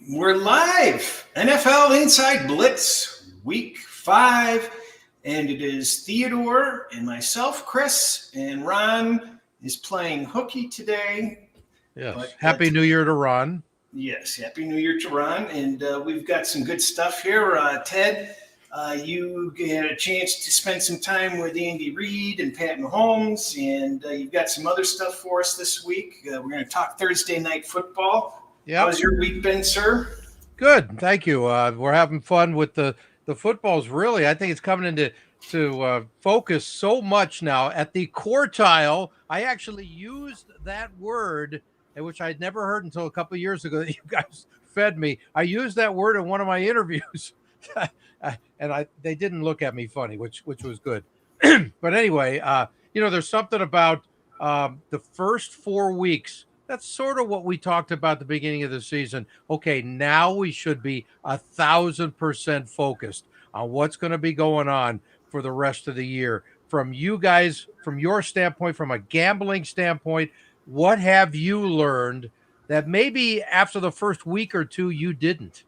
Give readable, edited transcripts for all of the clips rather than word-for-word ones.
We're live. NFL Inside Blitz Week 5. And it is Theodore and myself, Cris, and Ron is playing hooky today. Yes. But, Happy New Year to Ron. Yes. Happy New Year to Ron. And we've got some good stuff here. Ted, you had a chance to spend some time with Andy Reid and Pat Mahomes, and you've got some other stuff for us this week. We're going to talk Thursday night football. Yep. How's your week been, sir? Good, thank you. We're having fun with the footballs. Really, I think it's coming into focus so much now at the quartile. I actually used that word, which I'd never heard until a couple of years ago that you guys fed me. I used that word in one of my interviews, and they didn't look at me funny, which was good. But anyway, there's something about the first 4 weeks. That's sort of what we talked about at the beginning of the season. Okay, now we should be 1,000% focused on what's going to be going on for the rest of the year. From you guys, from your standpoint, from a gambling standpoint, what have you learned that maybe after the first week or two you didn't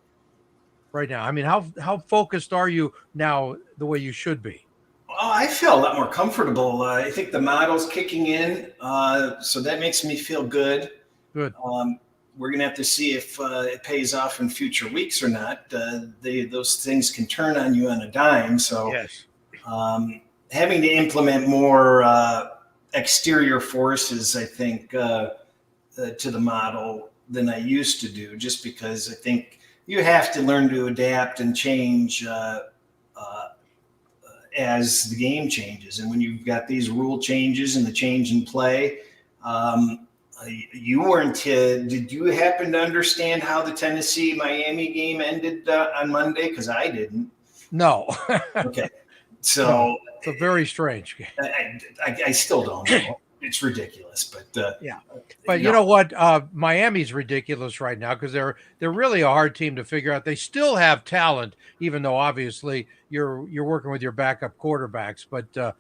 right now? I mean, how focused are you now the way you should be? Oh, I feel a lot more comfortable. I think the model's kicking in, so that makes me feel good. Good. We're going to have to see if it pays off in future weeks or not. Those things can turn on you on a dime. So yes. Having to implement more exterior forces, I think, to the model than I used to do, just because I think you have to learn to adapt and change as the game changes. And when you've got these rule changes and the change in play, you weren't, did you happen to understand how the Tennessee-Miami game ended on Monday? Because I didn't. No. Okay. So it's a very strange game. I still don't know. It's ridiculous, but yeah. But you know what? Miami's ridiculous right now because they're really a hard team to figure out. They still have talent, even though obviously you're working with your backup quarterbacks. But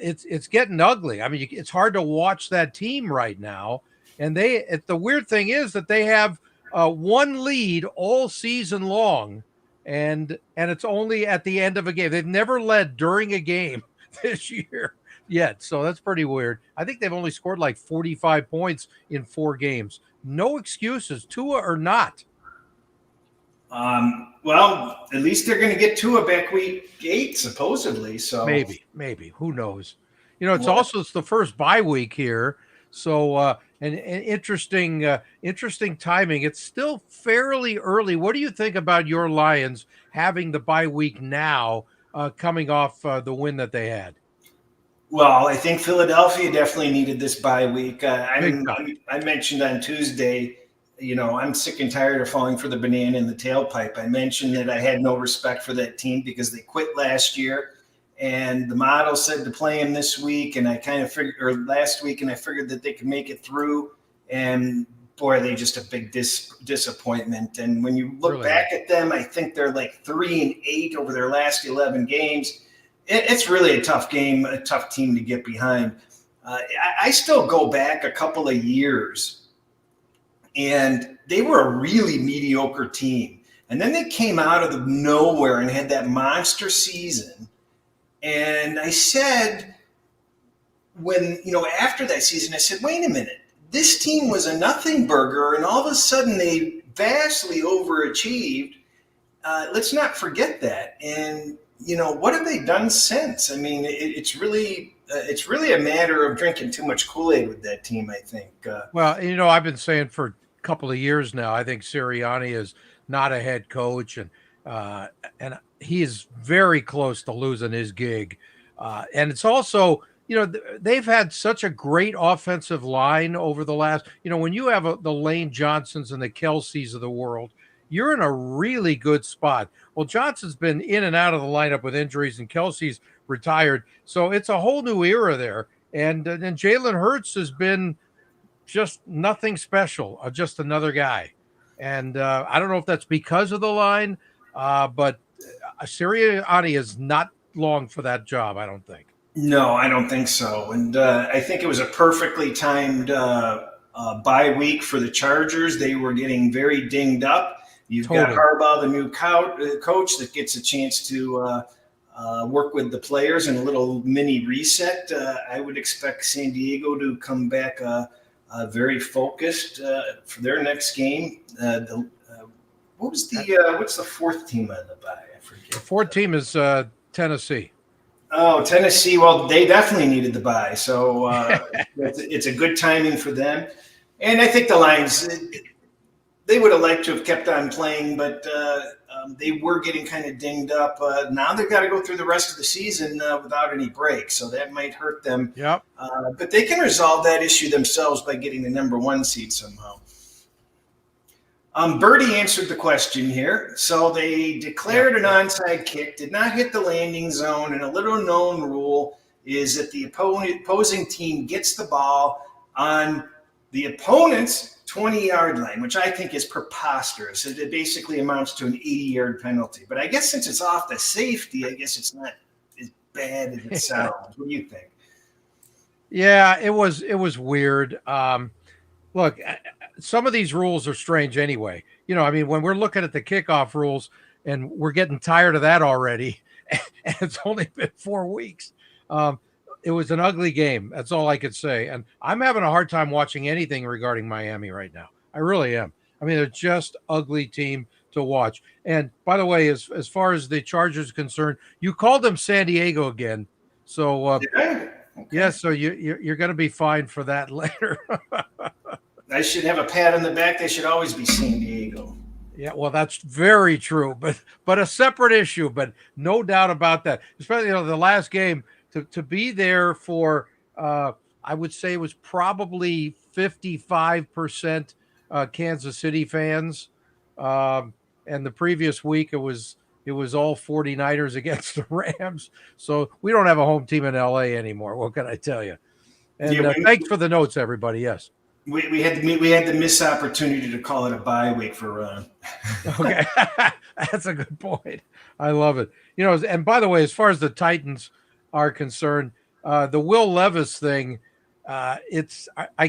it's getting ugly. I mean, it's hard to watch that team right now. And the weird thing is that they have one lead all season long, and it's only at the end of a game. They've never led during a game this year yet, so that's pretty weird. I think they've only scored like 45 points in 4 games. No excuses, Tua or not. Well, at least they're going to get Tua back week 8, supposedly. So maybe who knows? It's the first bye week here, so an interesting timing. It's still fairly early. What do you think about your Lions having the bye week now, coming off the win that they had? Well, I think Philadelphia definitely needed this bye week. I mentioned on Tuesday, I'm sick and tired of falling for the banana in the tailpipe. I mentioned that I had no respect for that team because they quit last year, and the model said to play them this week, and I kind of figured, or last week, and I figured that they could make it through. And boy, they just a big disappointment. And when you look back at them, I think they're like 3-8 over their last 11 games. It's really a tough game, a tough team to get behind. I still go back a couple of years, and they were a really mediocre team. And then they came out of nowhere and had that monster season. And I said, after that season, I said, wait a minute, this team was a nothing burger, and all of a sudden they vastly overachieved. Let's not forget that. And what have they done since? I mean, it's really a matter of drinking too much Kool-Aid with that team, I think. Well, I've been saying for a couple of years now, I think Sirianni is not a head coach, and he is very close to losing his gig. And it's also, they've had such a great offensive line over the last, when you have the Lane Johnsons and the Kelseys of the world, you're in a really good spot. Well, Johnson's been in and out of the lineup with injuries, and Kelsey's retired. So it's a whole new era there. And then Jalen Hurts has been just nothing special, just another guy. And I don't know if that's because of the line, but Sirianni is not long for that job, I don't think. No, I don't think so. And I think it was a perfectly timed bye week for the Chargers. They were getting very dinged up. You've got Harbaugh, the new coach that gets a chance to work with the players in a little mini reset. I would expect San Diego to come back very focused for their next game. What's the fourth team on the bye? I forget. The fourth team is Tennessee. Oh, Tennessee. Well, they definitely needed the bye, so it's a good timing for them. And I think the Lions, they would have liked to have kept on playing, but they were getting kind of dinged up. Now they've got to go through the rest of the season without any breaks, so that might hurt them. Yep. But they can resolve that issue themselves by getting the number 1 seed somehow. Birdie answered the question here. So they declared an onside kick, did not hit the landing zone, and a little-known rule is that the opposing team gets the ball on the opponent's 20-yard line, which I think is preposterous. It basically amounts to an 80-yard penalty. But I guess since it's off the safety, I guess it's not as bad as it sounds. What do you think? Yeah, it was weird. Look, some of these rules are strange anyway. You know, I mean, when we're looking at the kickoff rules and we're getting tired of that already, and it's only been 4 weeks. It was an ugly game. That's all I could say. And I'm having a hard time watching anything regarding Miami right now. I really am. I mean, they're just ugly team to watch. And by the way, as far as the Chargers are concerned, you called them San Diego again. So, Okay. Yeah, so you're going to be fined for that later. I should have a pat on the back. They should always be San Diego. Yeah, well, that's very true, but a separate issue, but no doubt about that. Especially, the last game to be there for, I would say it was probably 55% Kansas City fans, and the previous week it was all 49ers against the Rams. So we don't have a home team in LA anymore. What can I tell you? And thanks for the notes, everybody. Yes. We had the missed opportunity to call it a bye week for Ron. Okay, that's a good point. I love it. And by the way, as far as the Titans are concerned, the Will Levis thing, I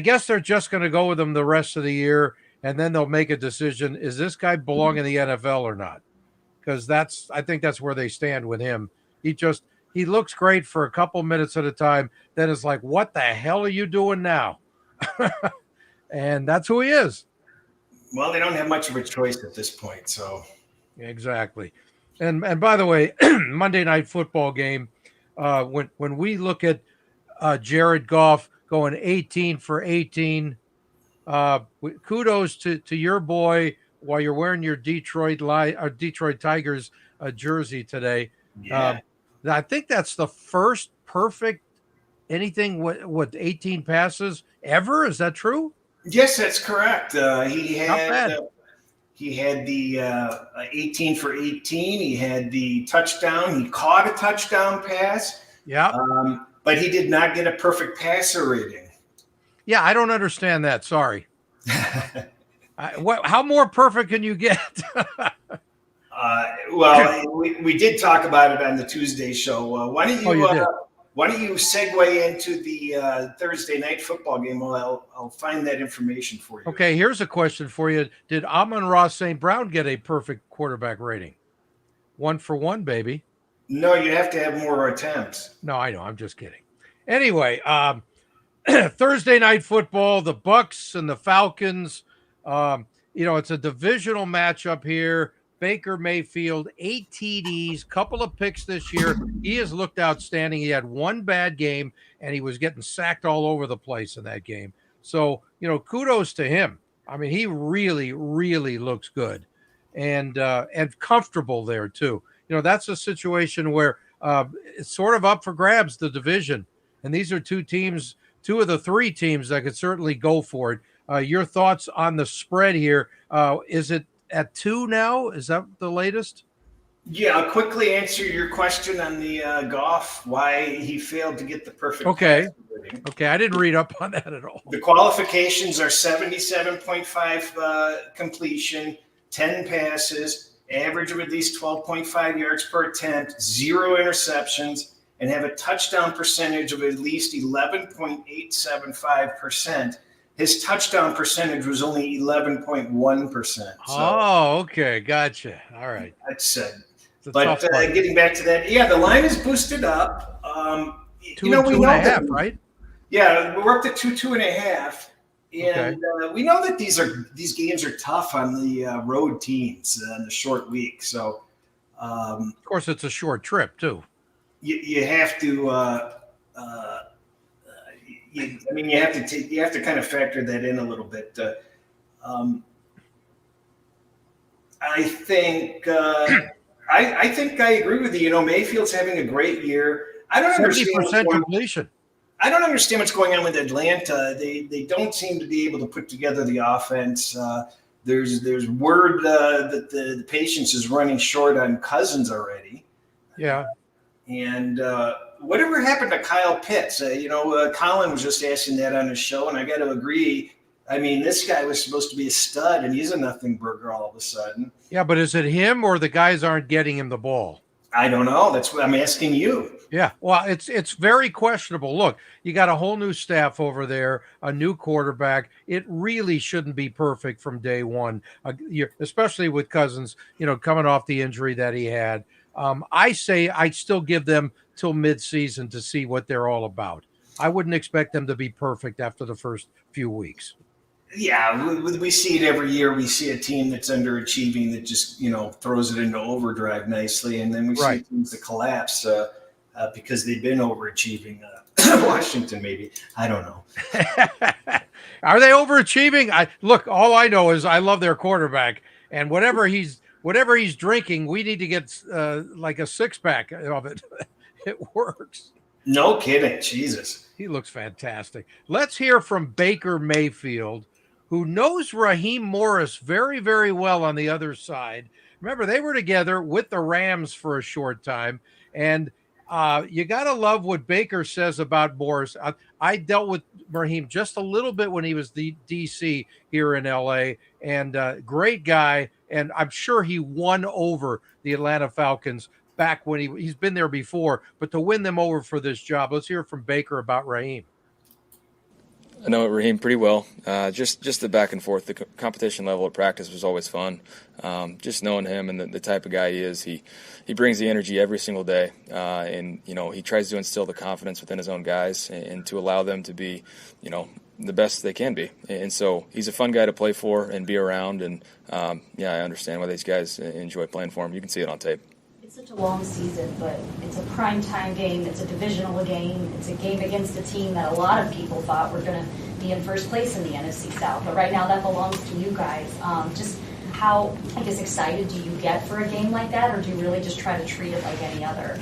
guess they're just going to go with him the rest of the year, and then they'll make a decision: is this guy belong in the NFL or not? Because I think that's where they stand with him. He looks great for a couple minutes at a time. Then it's like, what the hell are you doing now? And that's who he is. Well, they don't have much of a choice at this point. So exactly. And by the way, Monday Night Football game, when we look at Jared Goff going 18 for 18, kudos to your boy while you're wearing your Detroit Tigers jersey today. Yeah. I think that's the first perfect anything with 18 passes ever. Is that true? Yes, that's correct. He had the 18 for 18. He had the touchdown. He caught a touchdown pass. Yeah. But he did not get a perfect passer rating. Yeah, I don't understand that. Sorry. How more perfect can you get? Well, we did talk about it on the Tuesday show. Why don't you segue into the Thursday night football game? Well, I'll find that information for you. Okay, here's a question for you. Did Amon-Ra St. Brown get a perfect quarterback rating? 1 for 1, baby. No, you have to have more attempts. No, I know. I'm just kidding. Anyway, Thursday night football, the Bucks and the Falcons. It's a divisional matchup here. Baker Mayfield, 8 TDs, couple of picks this year. He has looked outstanding. He had one bad game, and he was getting sacked all over the place in that game. So, kudos to him. I mean, he really, really looks good and comfortable there, too. That's a situation where it's sort of up for grabs, the division. And these are two of the 3 teams that could certainly go for it. Your thoughts on the spread here? Is it at 2 now? Is that the latest? Yeah, I'll quickly answer your question on the Goff, why he failed to get the perfect. Okay, I didn't read up on that at all. The qualifications are 77.5 completion, 10 passes, average of at least 12.5 yards per attempt, 0 interceptions, and have a touchdown percentage of at least 11.875%. his touchdown percentage was only 11.1%. So oh, okay, gotcha. All right, that's but getting back to that, the line is boosted up. Two and a half, right? Yeah, we're up to 2.5, and okay. We know that these games are tough on the road teams on the short week. So, of course, it's a short trip too. You have to. You have to kind of factor that in a little bit. I think I agree with you. Mayfield's having a great year. I don't 70% completion. I don't understand what's going on with Atlanta. They don't seem to be able to put together the offense. There's word that the patience is running short on Cousins already. Yeah. And whatever happened to Kyle Pitts? Colin was just asking that on his show, and I got to agree. I mean, this guy was supposed to be a stud, and he's a nothing burger all of a sudden. Yeah, but is it him or the guys aren't getting him the ball? I don't know. That's what I'm asking you. Yeah, well, it's very questionable. Look, you got a whole new staff over there, a new quarterback. It really shouldn't be perfect from day one, especially with Cousins, coming off the injury that he had. I say I'd still give them till midseason to see what they're all about. I wouldn't expect them to be perfect after the first few weeks. Yeah, we see it every year. We see a team that's underachieving that just, throws it into overdrive nicely. And then we see teams that collapse because they've been overachieving. Washington, maybe. I don't know. Are they overachieving? Look, all I know is I love their quarterback. And whatever he's drinking, we need to get like a six-pack of it. It works. No kidding. Jesus. He looks fantastic. Let's hear from Baker Mayfield, who knows Raheem Morris very, very well on the other side. Remember, they were together with the Rams for a short time. And you got to love what Baker says about Morris. I dealt with Raheem just a little bit when he was the DC here in L.A., and great guy. And I'm sure he won over the Atlanta Falcons back when he's been there before, but to win them over for this job. Let's hear from Baker about Raheem. I know Raheem pretty well. Just the back and forth, the competition level at practice was always fun. Just knowing him and the type of guy he is, he brings the energy every single day, and he tries to instill the confidence within his own guys and to allow them to be, the best they can be. And so he's a fun guy to play for and be around. And I understand why these guys enjoy playing for him. You can see it on tape. It's such a long season, but it's a primetime game. It's a divisional game. It's a game against a team that a lot of people thought were going to be in first place in the NFC South. But right now that belongs to you guys. Just how, excited do you get for a game like that, or do you really just try to treat it like any other?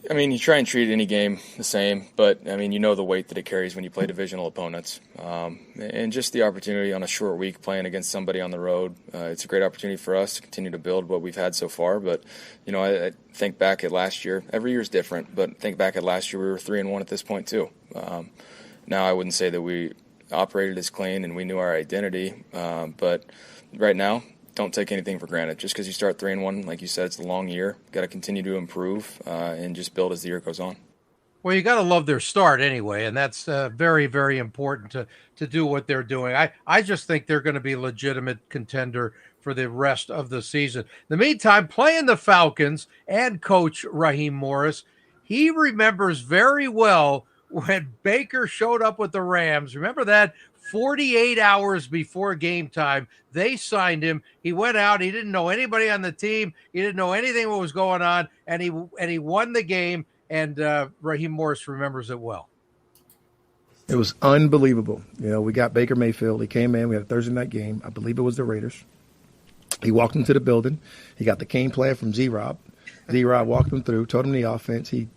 I mean, you try and treat any game the same, but, the weight that it carries when you play divisional opponents. And just the opportunity on a short week playing against somebody on the road, it's a great opportunity for us to continue to build what we've had so far. But, I think back at last year. Every year is different, but think back at last year, we were 3-1 at this point too. Now I wouldn't say that we operated as clean and we knew our identity, but right now, don't take anything for granted. Just because you start 3-1, like you said, it's a long year. Got to continue to improve and just build as the year goes on. Well, you got to love their start anyway, and that's very, very important to do what they're doing. I just think they're going to be a legitimate contender for the rest of the season. In the meantime, playing the Falcons and Coach Raheem Morris, he remembers very well when Baker showed up with the Rams. Remember that? 48 hours before game time, they signed him. He went out. He didn't know anybody on the team. He didn't know anything what was going on, and he won the game. And Raheem Morris remembers it well. It was unbelievable. We got Baker Mayfield. He came in. We had a Thursday night game. I believe it was the Raiders. He walked into the building. He got the game plan from Z-Rob. Z-Rob walked him through, told him the offense. He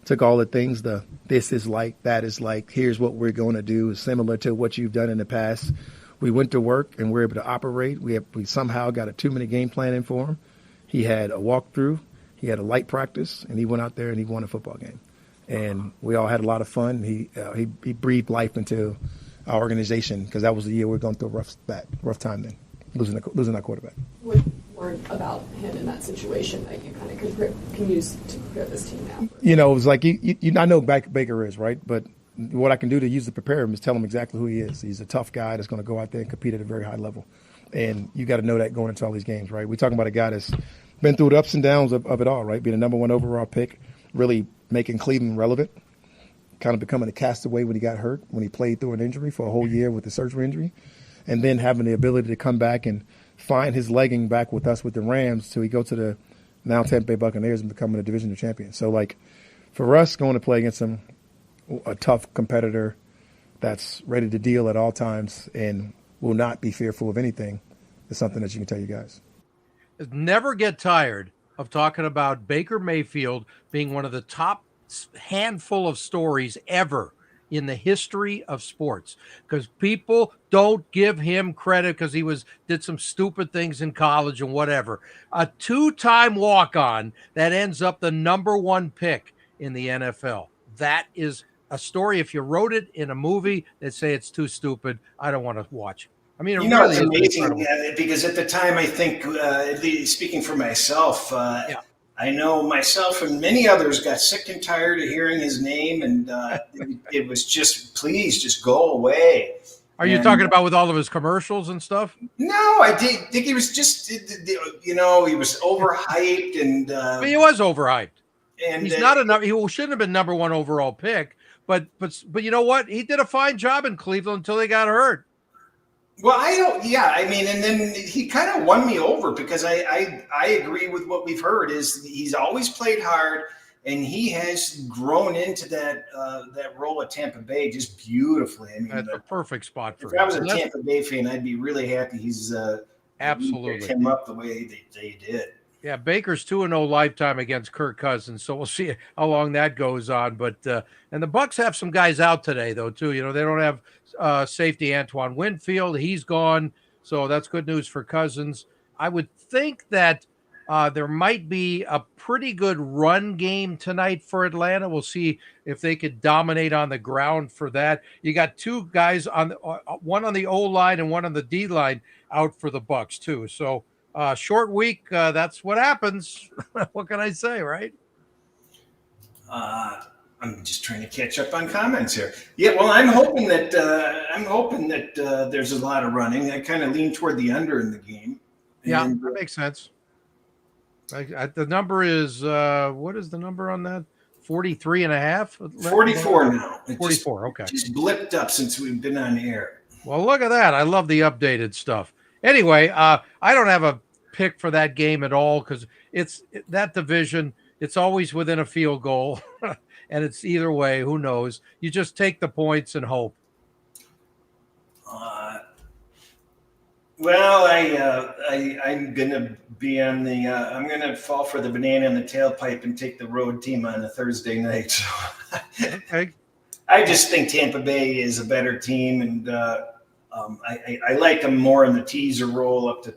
took all the things, this is like, that is like, here's what we're going to do, similar to what you've done in the past. We went to work and we were able to operate. We somehow got a 2-minute game plan in for him. He had a walkthrough. He had a light practice, and he went out there and he won a football game. And we all had a lot of fun. He breathed life into our organization because that was the year we were going through a rough time then, losing our quarterback. What word about him in that situation that you kind of can use to prepare this team now? It was like, I know Baker is, right? But what I can do to use to prepare him is tell him exactly who he is. He's a tough guy that's going to go out there and compete at a very high level. And you got to know that going into all these games, right? We're talking about a guy that's been through the ups and downs of it all, right? Being a number 1 overall pick, really making Cleveland relevant, kind of becoming a castaway when he got hurt, when he played through an injury for a whole year with the surgery injury, and then having the ability to come back and find his legging back with us with the Rams till he go to the now Tampa Bay Buccaneers and becoming a divisional champion. So, like, for us going to play against him, a tough competitor that's ready to deal at all times and will not be fearful of anything is something that you can tell you guys. Never get tired of talking about Baker Mayfield being one of the top handful of stories ever in the history of sports, because people don't give him credit because he did some stupid things in college and whatever. A 2-time walk-on that ends up the number 1 pick in the NFL. That is a story. If you wrote it in a movie, they'd say it's too stupid. I don't want to watch it. I mean, it's amazing because at the time, I think, at least speaking for myself, I know myself and many others got sick and tired of hearing his name, and it was just, please, just go away. Are you talking about with all of his commercials and stuff? No, I think he was just, he was overhyped, and he was overhyped. And he's not he shouldn't have been number 1 overall pick. But you know what? He did a fine job in Cleveland until he got hurt. Well, and then he kind of won me over because I agree with what we've heard is he's always played hard, and he has grown into that role at Tampa Bay just beautifully. I mean, that's a perfect spot for him. If I was a Tampa Bay fan, I'd be really happy he's absolutely picked him up the way they did. Yeah, Baker's 2-0 lifetime against Kirk Cousins, so we'll see how long that goes on. But and the Bucs have some guys out today, though, too. They don't have safety Antoine Winfield; he's gone, so that's good news for Cousins. I would think that there might be a pretty good run game tonight for Atlanta. We'll see if they could dominate on the ground for that. You got 2 guys on one on the O line and one on the D line out for the Bucs too. So. Short week, that's what happens. What can I say, right? I'm just trying to catch up on comments here. Yeah, well, I'm hoping that there's a lot of running. I kind of lean toward the under in the game. Yeah, that makes sense. The number is what is the number on that? 43.5? 44 now. 44, okay. Just blipped up since we've been on air. Well, look at that. I love the updated stuff. Anyway, I don't have a pick for that game at all because that division. It's always within a field goal, and it's either way. Who knows? You just take the points and hope. Well, I'm gonna be on the. I'm gonna fall for the banana in the tailpipe and take the road team on a Thursday night. So. Okay. I just think Tampa Bay is a better team, and I like them more in the teaser roll up to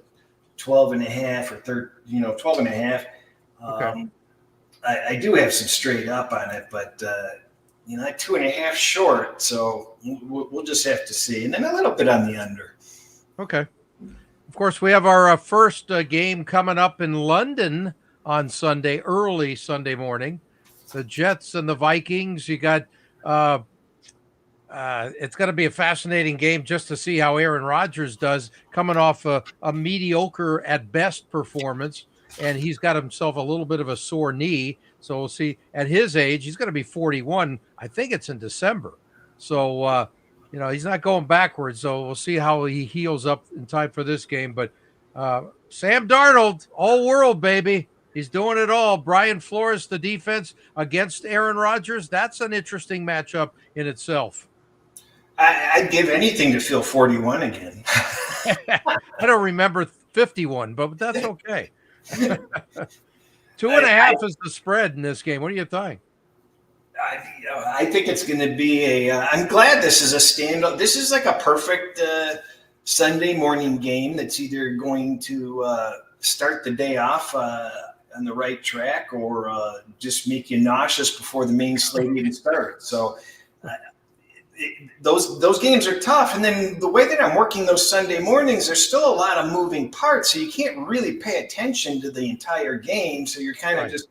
12.5 or 12.5. Okay. I do have some straight up on it, but 2.5 short. So we'll just have to see, and then a little bit on the under. Okay. Of course, we have our first game coming up in London on Sunday, early Sunday morning. The Jets and the Vikings. You got. It's going to be a fascinating game just to see how Aaron Rodgers does, coming off a mediocre at best performance, and he's got himself a little bit of a sore knee. So we'll see. At his age, he's going to be 41. I think it's in December. So, he's not going backwards. So we'll see how he heals up in time for this game. But Sam Darnold, all world, baby. He's doing it all. Brian Flores, the defense against Aaron Rodgers. That's an interesting matchup in itself. I'd give anything to feel 41 again. I don't remember 51, but that's okay. 2.5 is the spread in this game. What do you think? I think it's going to be I'm glad this is a standout. This is like a perfect Sunday morning game that's either going to start the day off on the right track or just make you nauseous before the main slate even starts. So those games are tough. And then the way that I'm working those Sunday mornings, there's still a lot of moving parts. So you can't really pay attention to the entire game. So you're kind of just,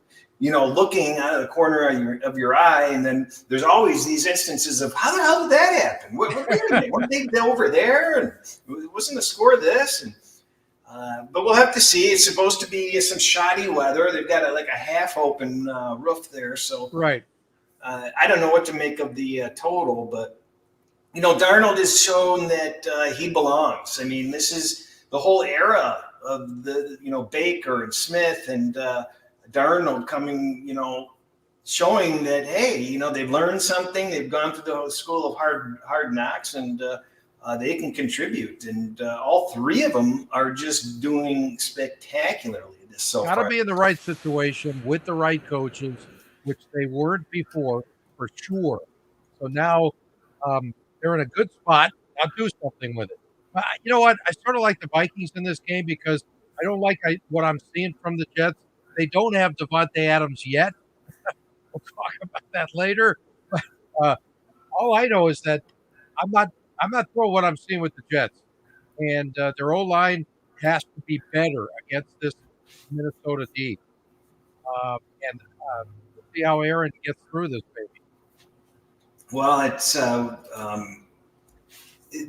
looking out of the corner of your eye, and then there's always these instances of how the hell did that happen? Wait a minute, weren't they over there? And wasn't the score this? And but we'll have to see. It's supposed to be some shoddy weather. They've got a half open roof there, so right. I don't know what to make of the total, but Darnold has shown that he belongs. I mean, this is the whole era of the Baker and Smith and Darnold coming, showing that hey, they've learned something. They've gone through the school of hard knocks, and they can contribute. And all three of them are just doing spectacularly this so far. Got to be in the right situation with the right coaches, which they weren't before, for sure. So now they're in a good spot. I'll do something with it. You know what? I sort of like the Vikings in this game because I don't like what I'm seeing from the Jets. They don't have Devontae Adams yet. We'll talk about that later. But all I know is that I'm not thrilled what I'm seeing with the Jets, and their O-line has to be better against this Minnesota D. And we'll see how Aaron gets through this, baby. Well, it's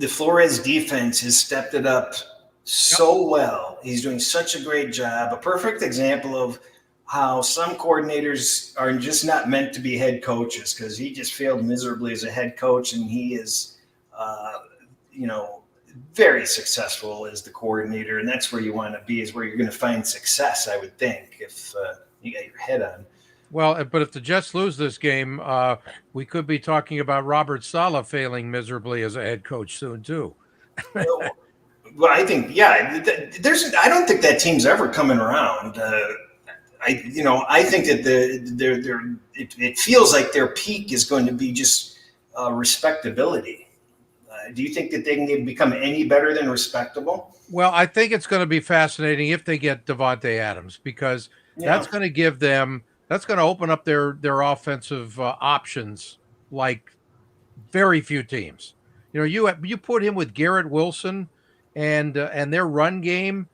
the Flores defense has stepped it up so well. He's doing such a great job. A perfect example of how some coordinators are just not meant to be head coaches, because he just failed miserably as a head coach, and he is, very successful as the coordinator. And that's where you want to be, is where you're going to find success, I would think, if you got your head on. Well, but if the Jets lose this game, we could be talking about Robert Saleh failing miserably as a head coach soon too. Well, I think, I don't think that team's ever coming around. I think that it feels like their peak is going to be just respectability. Do you think that they can become any better than respectable? Well, I think it's going to be fascinating if they get Devontae Adams, because that's going to give them. That's going to open up their offensive options like very few teams. You put him with Garrett Wilson and their run game,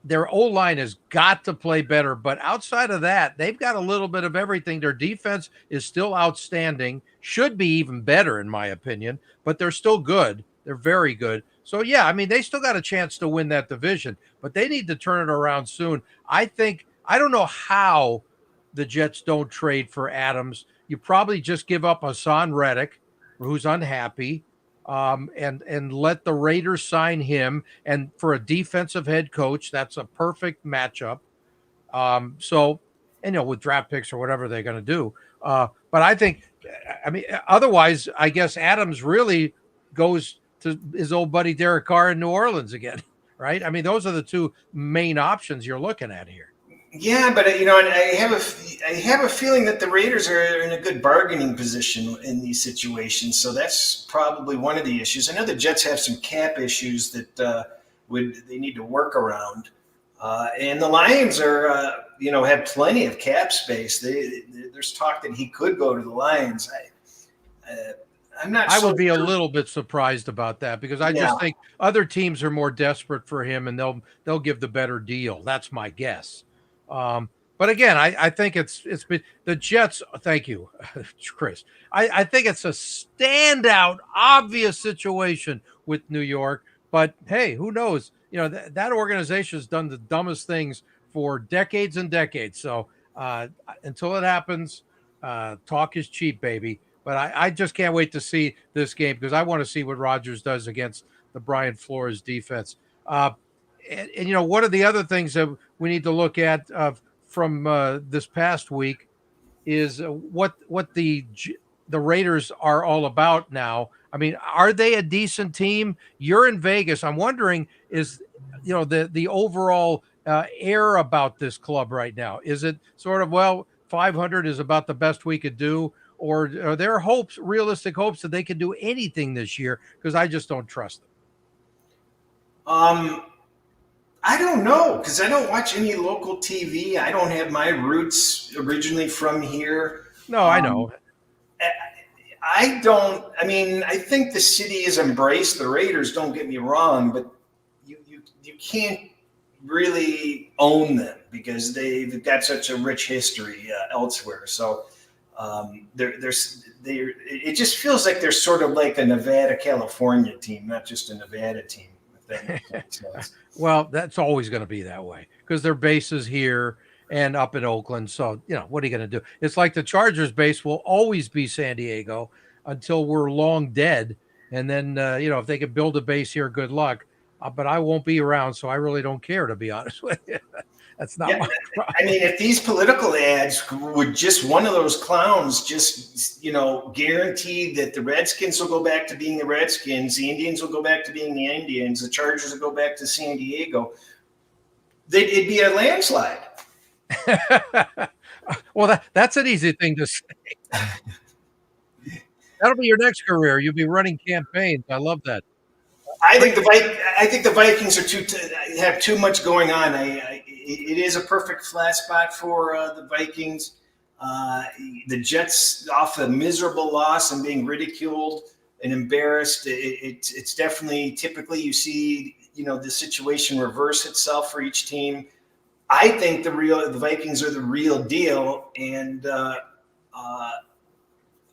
their O-line has got to play better. But outside of that, they've got a little bit of everything. Their defense is still outstanding, should be even better in my opinion, but they're still good. They're very good. So, they still got a chance to win that division, but they need to turn it around soon. I don't know how the Jets don't trade for Adams. You probably just give up Hassan Reddick, who's unhappy, and let the Raiders sign him. And for a defensive head coach, that's a perfect matchup. With draft picks or whatever they're going to do. But otherwise, I guess Adams really goes to his old buddy Derek Carr in New Orleans again, right? I mean, those are the two main options you're looking at here. Yeah, but and I have a feeling that the Raiders are in a good bargaining position in these situations. So that's probably one of the issues. I know the Jets have some cap issues that they need to work around, and the Lions are have plenty of cap space. There's talk that he could go to the Lions. I'm not. I would be a little bit surprised about that, because I just think other teams are more desperate for him, and they'll give the better deal. That's my guess. But again, I think it's been the Jets. Thank you, Cris. I think it's a standout, obvious situation with New York. But hey, who knows? That organization has done the dumbest things for decades and decades. So until it happens, talk is cheap, baby. But I just can't wait to see this game, because I want to see what Rodgers does against the Brian Flores defense. And one of the other things that we need to look at from this past week is what the Raiders are all about now. I mean, are they a decent team? You're in Vegas. I'm wondering, is the overall air about this club right now? Is it sort of, 500 is about the best we could do, or are there realistic hopes that they can do anything this year? Because I just don't trust them. I don't know, because I don't watch any local TV. I don't have my roots originally from here. No, I know. I don't. I mean, I think the city has embraced the Raiders. Don't get me wrong, but you can't really own them because they've got such a rich history elsewhere. So it just feels like they're sort of like a Nevada, California team, not just a Nevada team. If that makes sense. Well, that's always going to be that way because their base is here and up in Oakland. So, what are you going to do? It's like the Chargers base will always be San Diego until we're long dead. And then, if they could build a base here, good luck. But I won't be around, so I really don't care, to be honest with you. That's not my problem. I mean, if these political ads would just one of those clowns just, guarantee that the Redskins will go back to being the Redskins, the Indians will go back to being the Indians, the Chargers will go back to San Diego, it'd be a landslide. Well, that's an easy thing to say. That'll be your next career. You'll be running campaigns. I love that. I think the Vikings have too much going on. It is a perfect flat spot for the Vikings. The Jets, off a miserable loss and being ridiculed and embarrassed, it's definitely typically you see the situation reverse itself for each team. I think the Vikings are the real deal, and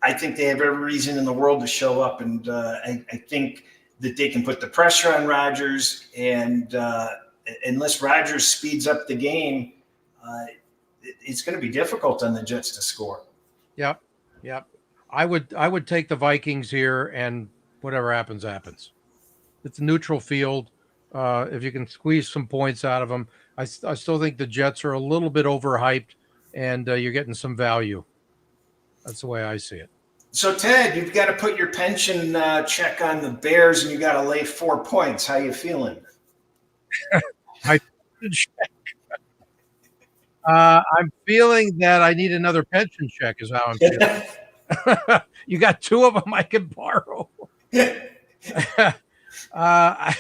I think they have every reason in the world to show up. And I think that they can put the pressure on Rodgers, and unless Rodgers speeds up the game, it's going to be difficult on the Jets to score. Yep. I would take the Vikings here, and whatever happens, happens. It's a neutral field. If you can squeeze some points out of them, I still think the Jets are a little bit overhyped, and you're getting some value. That's the way I see it. So, Ted, you've got to put your pension check on the Bears, and you got to lay 4 points. How you feeling? I'm feeling that I need another pension check is how I'm feeling. You got 2 of them I can borrow. I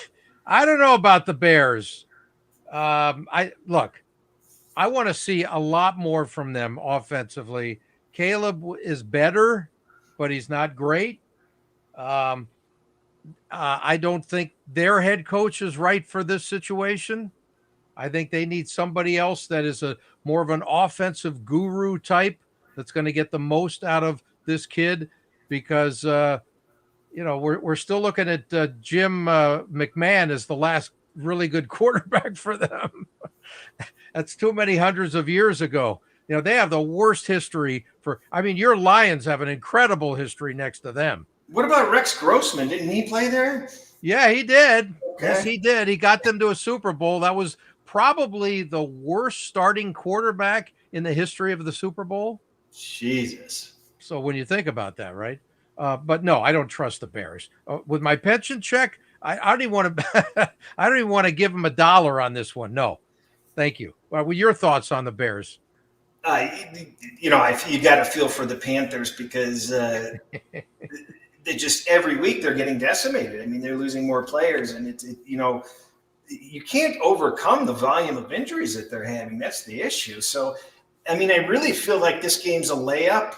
don't know about the Bears. I want to see a lot more from them offensively. Caleb is better, but he's not great. I don't think their head coach is right for this situation. I think they need somebody else that is more of an offensive guru type that's going to get the most out of this kid because, we're still looking at Jim McMahon as the last really good quarterback for them. That's too many hundreds of years ago. They have the worst history your Lions have an incredible history next to them. What about Rex Grossman? Didn't he play there? Yeah, he did. Okay. Yes, he did. He got them to a Super Bowl. That was probably the worst starting quarterback in the history of the Super Bowl. Jesus. So when you think about that, right? But no, I don't trust the Bears. With my pension check, I don't even want to. I don't even want to give them $1 on this one. No, thank you. Well, your thoughts on the Bears? You got to feel for the Panthers because they just every week they're getting decimated. I mean, they're losing more players, and you can't overcome the volume of injuries that they're having. That's the issue. So, I mean, I really feel like this game's a layup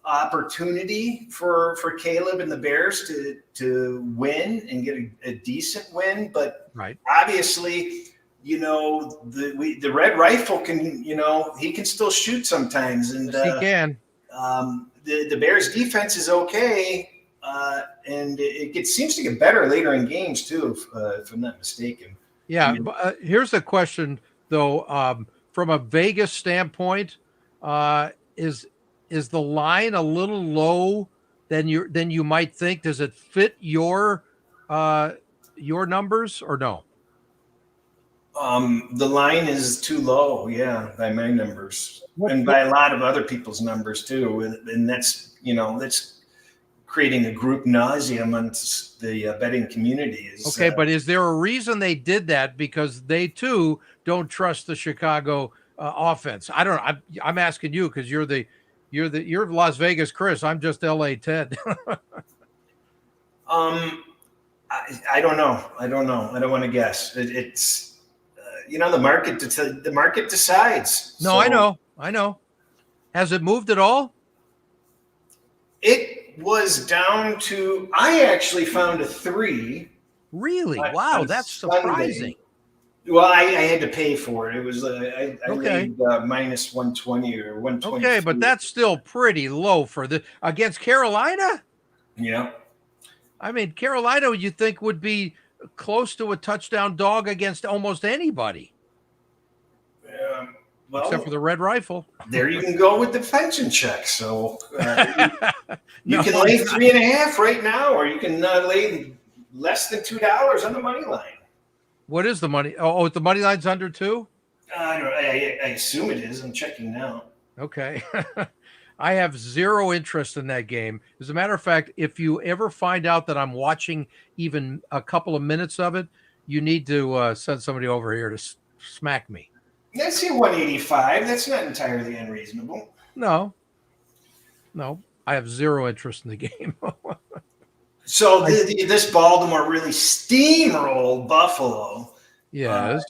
opportunity for Caleb and the Bears to win and get a decent win. But right. Obviously, the Red Rifle can, he can still shoot sometimes. And yes, he can. The Bears defense is okay. And it seems to get better later in games too, if I'm not mistaken. Yeah. Here's a question though. From a Vegas standpoint, is the line a little low than you might think? Does it fit your numbers or no? The line is too low, yeah, by my numbers, and by a lot of other people's numbers too, and that's creating a group nausea amongst the betting community. Okay, but is there a reason they did that? Because they too don't trust the Chicago offense. I don't know. I'm asking you because you're Las Vegas Cris. I'm just LA Ted. I don't know. I don't want to guess. It's the market decides. No, so, I know. Has it moved at all? It was down to. I actually found a 3. Really? Wow, that's surprising. Well, I had to pay for it. It was I Okay. laid minus 120 or 120. Okay, but that's still pretty low for the against Carolina. Yeah. I mean, Carolina, you think would be close to a touchdown dog against almost anybody, Well, except for the Red Rifle. there you can go with the pension check. So you No, can lay 3.5 right now, or you can lay less than $2 on the money line. What is the money? Oh, the money line's under 2? I assume it is. I'm checking now. Okay. I have zero interest in that game. As a matter of fact, if you ever find out that I'm watching even a couple of minutes of it, you need to send somebody over here to smack me. I see 185. That's not entirely unreasonable. No, I have zero interest in the game. So this Baltimore really steamrolled Buffalo. Yes.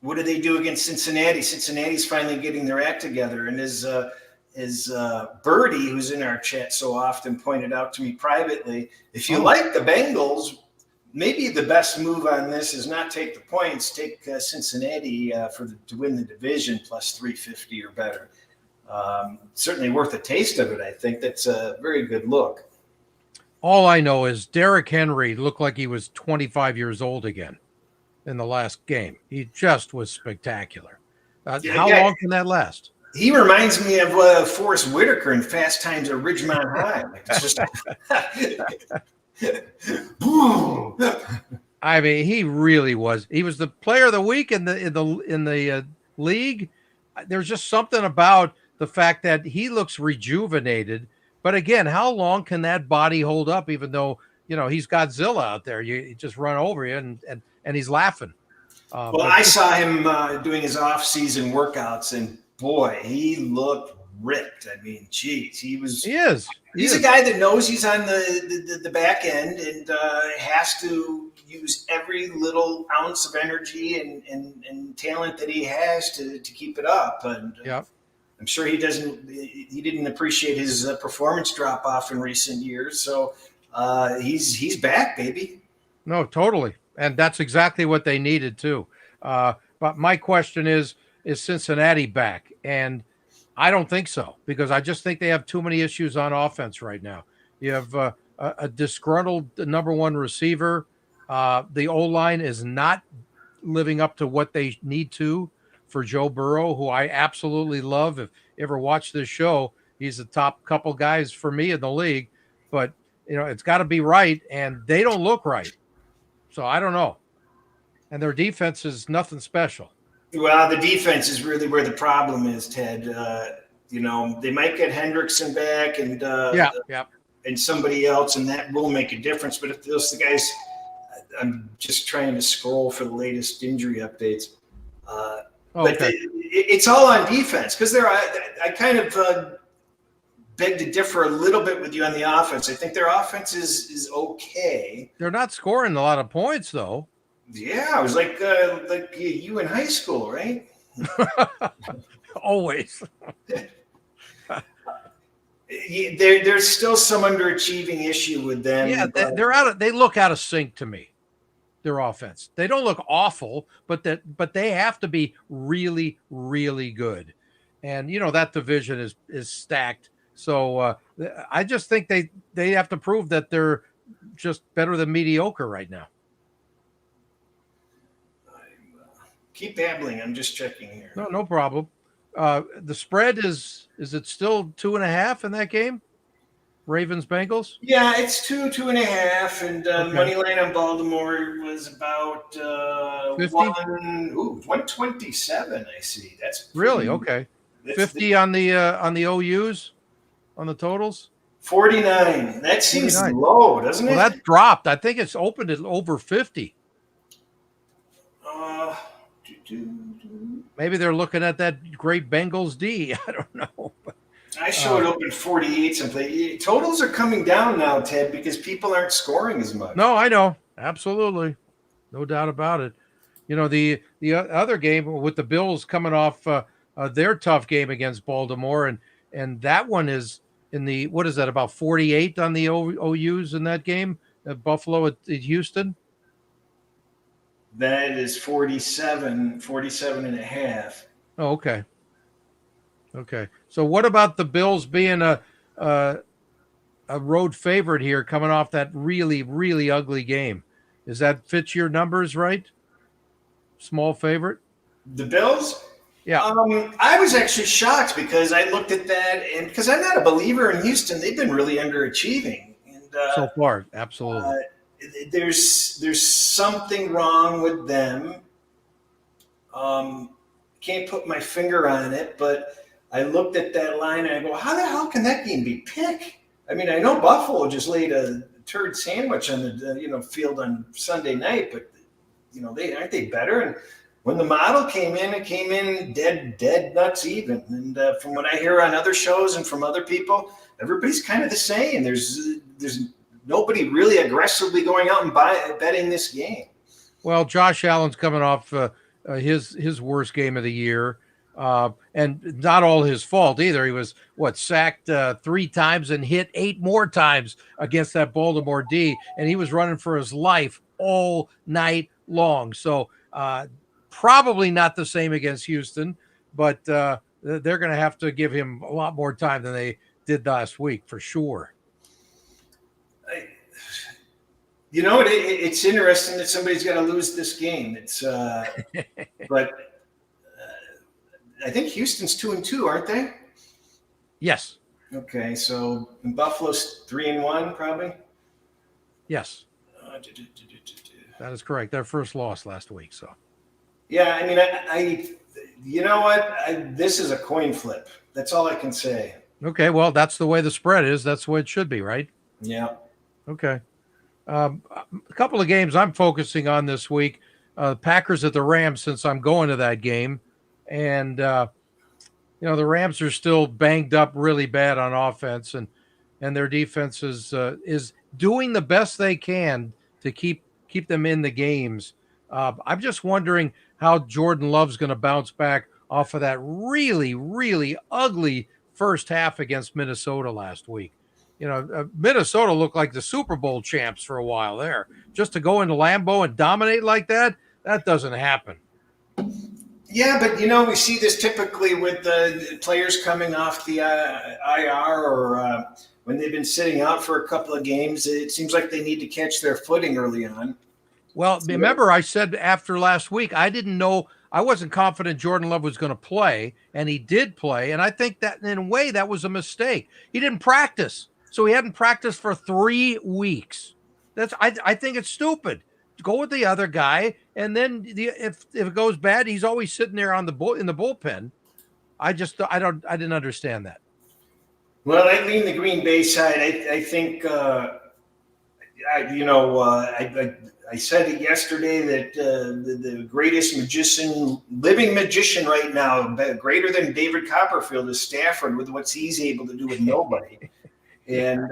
What do they do against Cincinnati? Cincinnati's finally getting their act together. And as Birdie, who's in our chat so often, pointed out to me privately, if you like the Bengals, maybe the best move on this is not take the points, take Cincinnati to win the division plus 350 or better. Certainly worth a taste of it, I think. That's a very good look. All I know is Derrick Henry looked like he was 25 years old again in the last game. He just was spectacular. How long can that last? He reminds me of Forrest Whitaker in Fast Times at Ridgemont High. It's just boom. I mean, he really was. He was the player of the week in the league. There's just something about the fact that he looks rejuvenated. But again, how long can that body hold up? Even though he's Godzilla out there, you just run over you and he's laughing. Well, I saw him doing his off-season workouts, and boy, he looked ripped. I mean, geez, he's a guy that knows he's on the back end and has to use every little ounce of energy and talent that he has to keep it up. And I'm sure he didn't appreciate his performance drop off in recent years. So he's back, baby. No, totally. And that's exactly what they needed too. But my question is Cincinnati back? And I don't think so, because I just think they have too many issues on offense right now. You have a disgruntled number one receiver. The O-line is not living up to what they need to for Joe Burrow, who I absolutely love. If you ever watch this show, he's the top couple guys for me in the league. But, it's got to be right, and they don't look right. So I don't know. And their defense is nothing special. Well, the defense is really where the problem is, Ted. They might get Hendrickson back and somebody else, and that will make a difference. But if those guys, I'm just trying to scroll for the latest injury updates. But it's all on defense, because I kind of beg to differ a little bit with you on the offense. I think their offense is okay. They're not scoring a lot of points, though. Yeah, it was like you in high school, right? Always. There's still some underachieving issue with them. Yeah, they look out of sync to me. Their offense. They don't look awful, but they have to be really, really good. And that division is stacked. So I just think they have to prove that they're just better than mediocre right now. Keep babbling. I'm just checking here. No problem. The spread is it still 2.5 in that game? Ravens Bengals? Yeah, it's 2.5, and money line on Baltimore was about 127. I see. That's really okay. 50 on the OUs on the totals. 49. That seems low, doesn't it? Well, that dropped. I think it's opened at over 50. Maybe they're looking at that great Bengals D. I don't know. I show it open 48 someplace. Totals are coming down now, Ted, because people aren't scoring as much. No, I know. Absolutely. No doubt about it. The other game with the Bills coming off their tough game against Baltimore, and that one is in the, what is that, about 48 on the OUs in that game at Buffalo at Houston? That is 47 and a half. Oh, okay. Okay. So what about the Bills being a road favorite here coming off that really, really ugly game? Does that fit your numbers right? Small favorite? The Bills? Yeah. I was actually shocked because I looked at that, and because I'm not a believer in Houston, they've been really underachieving. And So far, absolutely. There's something wrong with them. Can't put my finger on it, but I looked at that line and I go, how the hell can that game be pick? I mean, I know Buffalo just laid a turd sandwich on the field on Sunday night, but aren't they better? And when the model came in, it came in dead nuts even. And from what I hear on other shows and from other people, everybody's kind of the same. There's nobody really aggressively going out and betting this game. Well, Josh Allen's coming off his worst game of the year, and not all his fault either. He was sacked 3 times and hit 8 more times against that Baltimore D, and he was running for his life all night long. So probably not the same against Houston, but they're going to have to give him a lot more time than they did last week for sure. It's interesting that somebody's got to lose this game. It's but I think Houston's 2-2, aren't they? Yes. Okay, so Buffalo's 3-1, probably. Yes. That is correct. Their first loss last week. So. Yeah, I mean, I you know what? This is a coin flip. That's all I can say. Okay, well, that's the way the spread is. That's the way it should be, right? Yeah. Okay. A couple of games I'm focusing on this week. Packers at the Rams, since I'm going to that game. And, the Rams are still banged up really bad on offense, and their defense is doing the best they can to keep them in the games. I'm just wondering how Jordan Love's going to bounce back off of that really, really ugly first half against Minnesota last week. Minnesota looked like the Super Bowl champs for a while there. Just to go into Lambeau and dominate like that doesn't happen. Yeah, but we see this typically with the players coming off the IR or when they've been sitting out for a couple of games. It seems like they need to catch their footing early on. Well, remember I said after last week, I didn't know, I wasn't confident Jordan Love was going to play, and he did play. And I think that in a way that was a mistake. He didn't practice. So he hadn't practiced for 3 weeks. I think it's stupid. Go with the other guy, and then if it goes bad, he's always sitting there in the bullpen. I didn't understand that. Well, I lean the Green Bay side. I think I said it yesterday that the greatest living magician right now, greater than David Copperfield, is Stafford with what he's able to do with nobody. And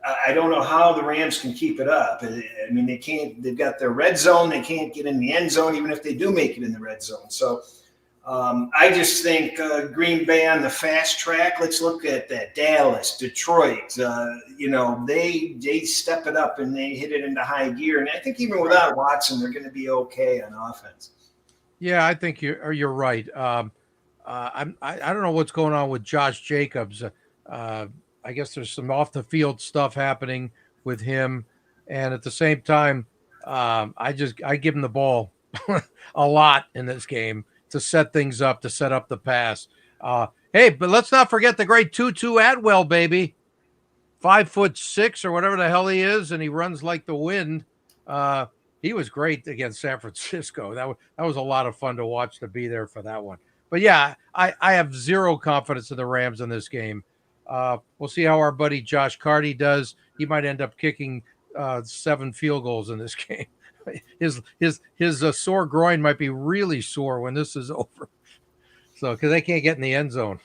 I don't know how the Rams can keep it up. I mean, they can't. They've got their red zone. They can't get in the end zone, even if they do make it in the red zone. So I just think Green Bay on the fast track. Let's look at that. Dallas, Detroit. They step it up and they hit it into high gear. And I think even without Watson, they're going to be okay on offense. Yeah, I think you're right. I don't know what's going on with Josh Jacobs. I guess there's some off the field stuff happening with him. And at the same time, I give him the ball a lot in this game to set things up, to set up the pass. Hey, but let's not forget the great Tutu Atwell, baby. 5'6" or whatever the hell he is. And he runs like the wind. He was great against San Francisco. That was a lot of fun to watch, to be there for that one. But yeah, I have zero confidence in the Rams in this game. We'll see how our buddy Josh Carty does. He might end up kicking 7 field goals in this game. His sore groin might be really sore when this is over. So, because they can't get in the end zone.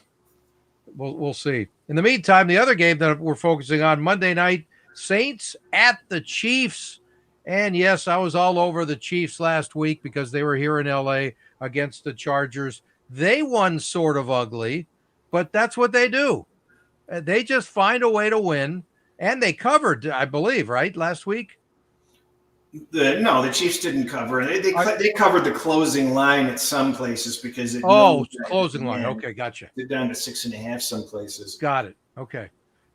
We'll see. In the meantime, the other game that we're focusing on, Monday night, Saints at the Chiefs. And yes, I was all over the Chiefs last week because they were here in LA against the Chargers. They won sort of ugly, but that's what they do. They just find a way to win, and they covered, I believe, right, last week? The Chiefs didn't cover. They covered the closing line at some places because closing line. Okay, gotcha. They're down to 6.5 some places. Got it. Okay,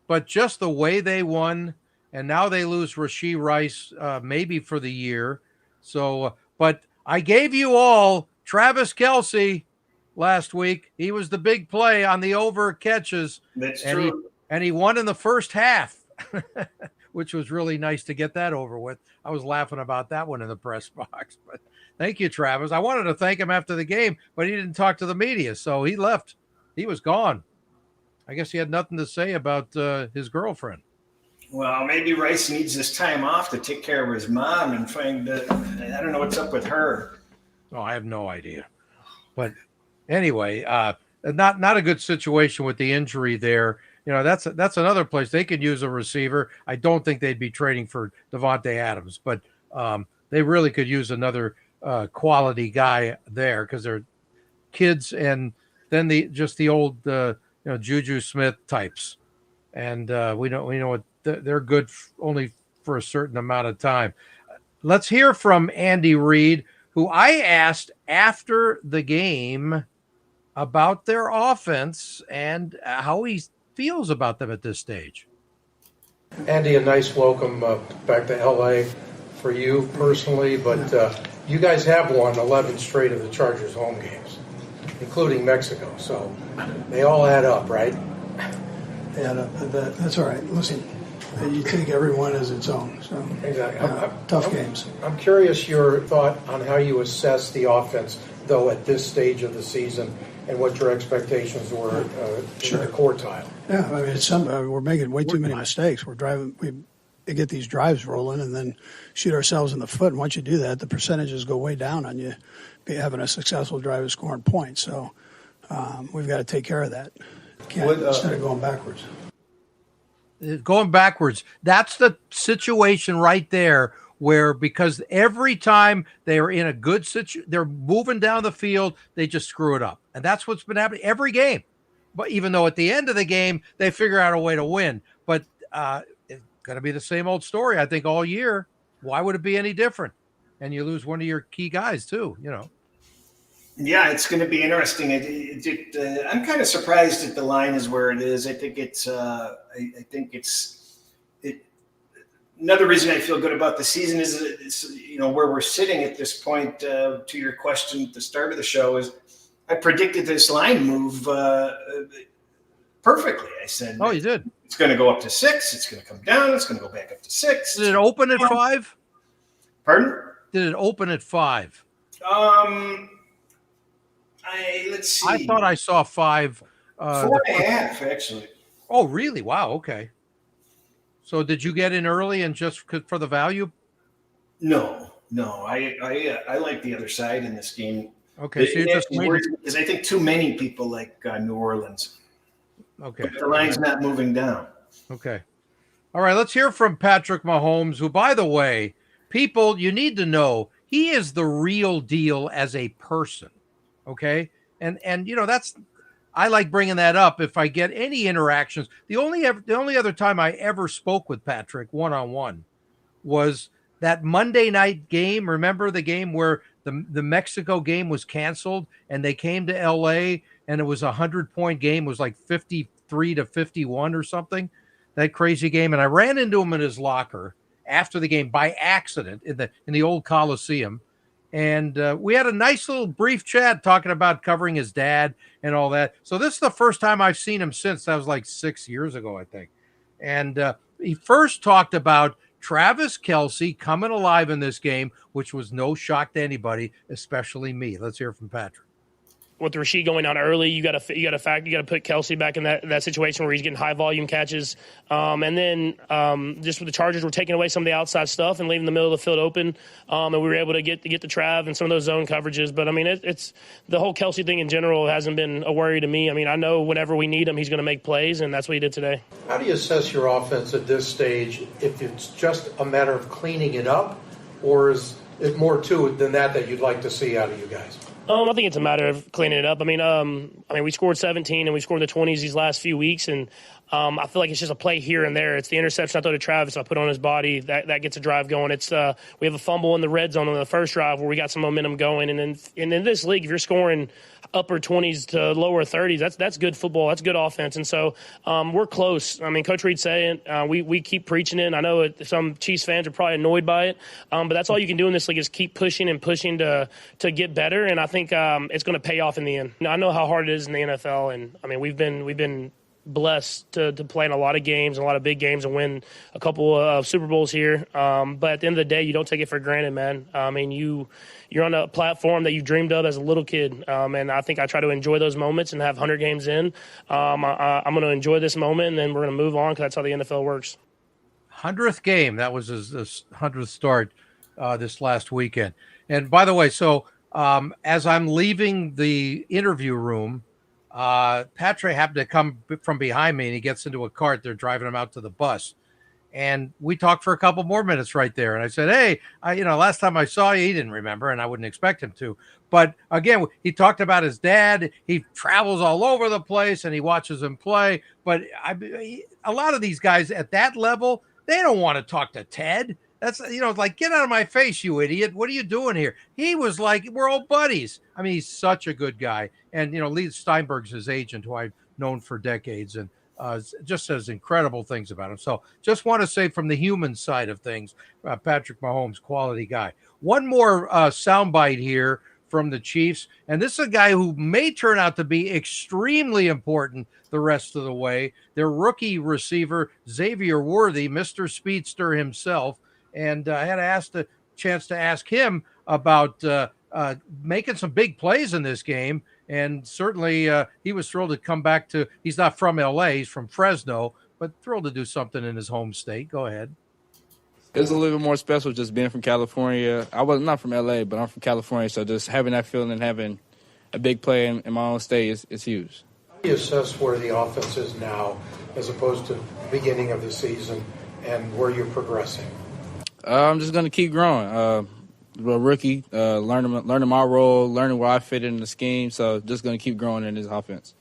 but just the way they won, and now they lose Rashee Rice maybe for the year. So, but I gave you all Travis Kelce last week. He was the big play on the over catches. That's true. And he won in the first half, which was really nice to get that over with. I was laughing about that one in the press box. But thank you, Travis. I wanted to thank him after the game, but he didn't talk to the media, so he left. He was gone. I guess he had nothing to say about his girlfriend. Well, maybe Rice needs this time off to take care of his mom and find I don't know what's up with her. Oh, I have no idea. But anyway, not a good situation with the injury there. You know, that's another place they could use a receiver. I don't think they'd be trading for Devontae Adams, but they really could use another quality guy there because they're kids, and then the old Juju Smith types, and we know what they're good only for a certain amount of time. Let's hear from Andy Reid, who I asked after the game about their offense and how he feels about them at this stage. Andy, a nice welcome back to LA for you personally, but you guys have won 11 straight of the Chargers home games, including Mexico, so they all add up, right? Yeah, that's all right. Listen, you take everyone as its own. So exactly. Tough games. I'm curious your thought on how you assess the offense, though, at this stage of the season, and what your expectations were in the quartile. Yeah, I mean, we're making way too many mistakes. We get these drives rolling and then shoot ourselves in the foot. And once you do that, the percentages go way down on you having a successful drive and scoring points. So we've got to take care of that. Instead of going backwards. Going backwards. That's the situation right there where, because every time they are in a good situation, they're moving down the field, they just screw it up. And that's what's been happening every game. But even though at the end of the game, they figure out a way to win. But it's going to be the same old story, I think, all year. Why would it be any different? And you lose one of your key guys, too, Yeah, it's going to be interesting. I'm kind of surprised that the line is where it is. I think it's another reason I feel good about the season is where we're sitting at this point. To your question at the start of the show, is I predicted this line move perfectly. I said, "Oh, you did." It's going to go up to 6. It's going to come down. It's going to go back up to 6. Did it open at 5? Pardon? Did it open at 5? Let's see. I thought I saw 5. 4.5, actually. Oh, really? Wow. Okay. So did you get in early and just for the value? No. I like the other side in this game. Okay. So you're just waiting. Because I think too many people like New Orleans. Okay. But the line's not moving down. Okay. All right. Let's hear from Patrick Mahomes, who, by the way, people, you need to know, he is the real deal as a person. Okay. And that's, I like bringing that up if I get any interactions. The only other time I ever spoke with Patrick one-on-one was that Monday night game. Remember the game where the Mexico game was canceled and they came to LA and it was a 100-point game. It was like 53-51 or something, that crazy game. And I ran into him in his locker after the game by accident in the old Coliseum. And we had a nice little brief chat talking about covering his dad and all that. So this is the first time I've seen him since. That was like 6 years ago, I think. And he first talked about Travis Kelce coming alive in this game, which was no shock to anybody, especially me. Let's hear from Patrick. With Rashee going down early, you got to put Kelce back in that situation where he's getting high volume catches, and then just with the Chargers, we're taking away some of the outside stuff and leaving the middle of the field open, and we were able to get the Trav and some of those zone coverages. But I mean, it's the whole Kelce thing in general hasn't been a worry to me. I mean, I know whenever we need him, he's going to make plays, and that's what he did today. How do you assess your offense at this stage? If it's just a matter of cleaning it up, or is it more to it than that you'd like to see out of you guys? I think it's a matter of cleaning it up. I mean, we scored 17 and we scored the 20s these last few weeks, and I feel like it's just a play here and there. It's the interception I throw to Travis, I put on his body, that gets a drive going. It's we have a fumble in the red zone on the first drive where we got some momentum going. And in this league, if you're scoring upper 20s to lower 30s, that's good football. That's good offense. And so we're close. I mean, Coach Reid saying we keep preaching it. I know some Chiefs fans are probably annoyed by it, but that's all you can do in this league is keep pushing and pushing to get better. And I think it's going to pay off in the end. I know how hard it is in the NFL, and I mean we've been blessed to play in a lot of games, a lot of big games, and win a couple of Super Bowls here. But at the end of the day, you don't take it for granted, man. I mean, you're on a platform that you dreamed of as a little kid, and I think I try to enjoy those moments and have 100 games in. I'm going to enjoy this moment, and then we're going to move on because that's how the NFL works. 100th game. That was his 100th start this last weekend. And by the way, so as I'm leaving the interview room, Patrick happened to come from behind me, and he gets into a cart. They're driving him out to the bus. And we talked for a couple more minutes right there. And I said, hey, last time I saw you, he didn't remember, and I wouldn't expect him to. But again, he talked about his dad. He travels all over the place, and he watches him play. But a lot of these guys at that level, they don't want to talk to Ted. That's, like, get out of my face, you idiot. What are you doing here? He was like, we're old buddies. I mean, he's such a good guy. And, Lee Steinberg's his agent, who I've known for decades, and just says incredible things about him. So just want to say from the human side of things, Patrick Mahomes, quality guy. One more soundbite here from the Chiefs. And this is a guy who may turn out to be extremely important the rest of the way. Their rookie receiver, Xavier Worthy, Mr. Speedster himself. And I had a chance to ask him about making some big plays in this game. And certainly he was thrilled to come back to – he's not from L.A., he's from Fresno, but thrilled to do something in his home state. Go ahead. It's a little bit more special just being from California. I was not from L.A., but I'm from California, so just having that feeling and having a big play in my own state is huge. How do you assess where the offense is now as opposed to the beginning of the season and where you're progressing? I'm just going to keep growing. A rookie, learning my role, learning where I fit in the scheme. So just going to keep growing in this offense.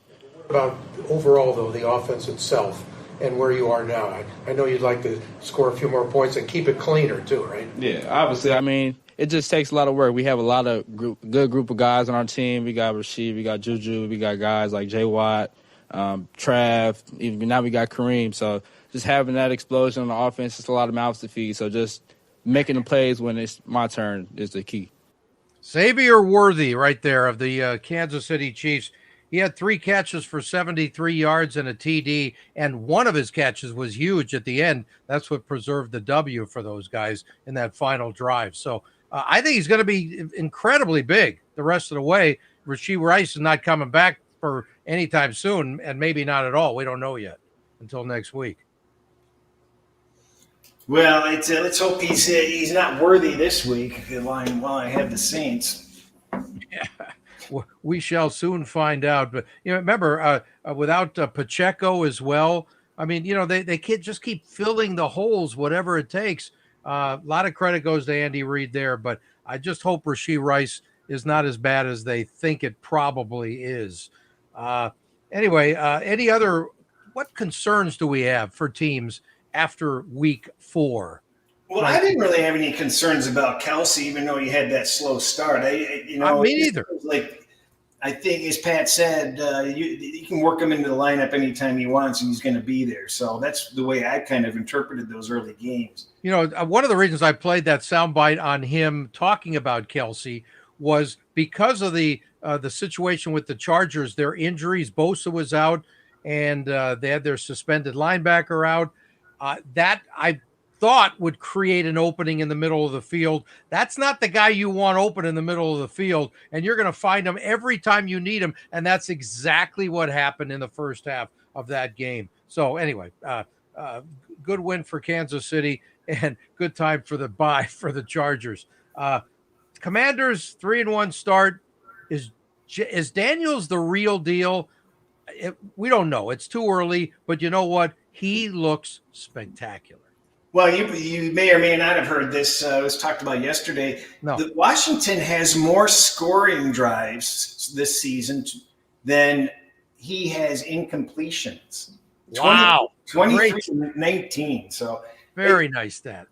What about overall, though, the offense itself and where you are now? I know you'd like to score a few more points and keep it cleaner, too, right? Yeah, obviously. I mean, it just takes a lot of work. We have a lot of good group of guys on our team. We got Rasheed, we got Juju, we got guys like J. Watt, Trav, even now we got Kareem. So just having that explosion on the offense, it's a lot of mouths to feed. So just making the plays when it's my turn is the key. Xavier Worthy right there of the Kansas City Chiefs. He had 3 catches for 73 yards and a TD, and one of his catches was huge at the end. That's what preserved the W for those guys in that final drive. So I think he's going to be incredibly big the rest of the way. Rashee Rice is not coming back for any time soon, and maybe not at all. We don't know yet until next week. Well, let's hope he's not worthy this week while I have the Saints. Yeah, we shall soon find out. But remember, without Pacheco as well, I mean, they can't just keep filling the holes, whatever it takes. A lot of credit goes to Andy Reid there, but I just hope Rashee Rice is not as bad as they think it probably is. Anyway, what concerns do we have for teams after week 4? Well, I didn't really have any concerns about Kelce, even though he had that slow start. Me neither. I think, as Pat said, you can work him into the lineup anytime he wants, and he's going to be there. So that's the way I kind of interpreted those early games. One of the reasons I played that soundbite on him talking about Kelce was because of the situation with the Chargers, their injuries. Bosa was out, and they had their suspended linebacker out. That I thought would create an opening in the middle of the field. That's not the guy you want open in the middle of the field, and you're going to find him every time you need him, and that's exactly what happened in the first half of that game. So anyway, good win for Kansas City, and good time for the bye for the Chargers. Commanders 3-1 start. Is Daniels the real deal? We don't know. It's too early, but you know what? He looks spectacular. Well, you may or may not have heard this. It was talked about yesterday. No. Washington has more scoring drives this season than he has incompletions. Wow. 23-19. So very nice stat.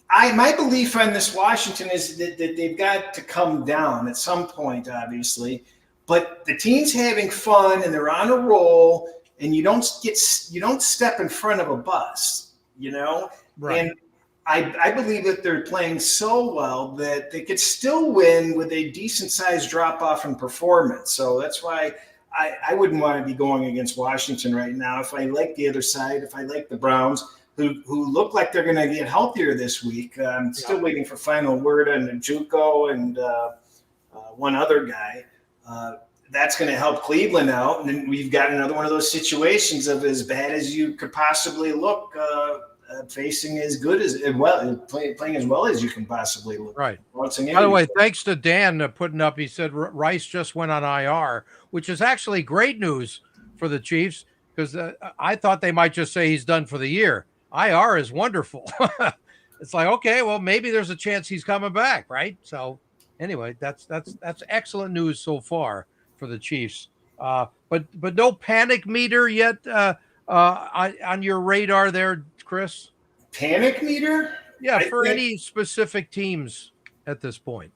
My belief on this Washington is that they've got to come down at some point, obviously. But the team's having fun and they're on a roll, and you don't step in front of a bus, Right. And I believe that they're playing so well that they could still win with a decent sized drop off in performance. So that's why I wouldn't want to be going against Washington right now. If I like the other side, if I like the Browns, who look like they're going to get healthier this week. I'm still waiting for final word on JUCO and one other guy. That's going to help Cleveland out. And then we've got another one of those situations of as bad as you could possibly look, facing as good as playing as well as you can possibly look. Right. By the way, thanks to Dan putting up, he said Rice just went on IR, which is actually great news for the Chiefs because I thought they might just say he's done for the year. IR is wonderful. It's like, okay, well, maybe there's a chance he's coming back, right? So anyway, that's excellent news so far for the Chiefs. But no panic meter yet on your radar there, Cris? Panic meter? Yeah, for any specific teams at this point.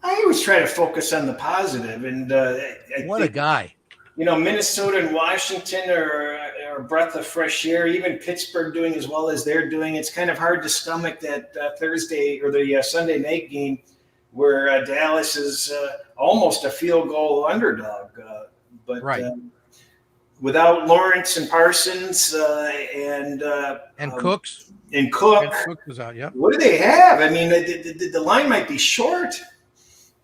I always try to focus on the positive, and what a guy. Minnesota and Washington are a breath of fresh air. Even Pittsburgh doing as well as they're doing. It's kind of hard to stomach that Thursday or the Sunday night game where Dallas is almost a field goal underdog. But right. Without Lawrence and Parsons and Cooks. And Cook. And Cook was out, yeah. What do they have? I mean, the line might be short.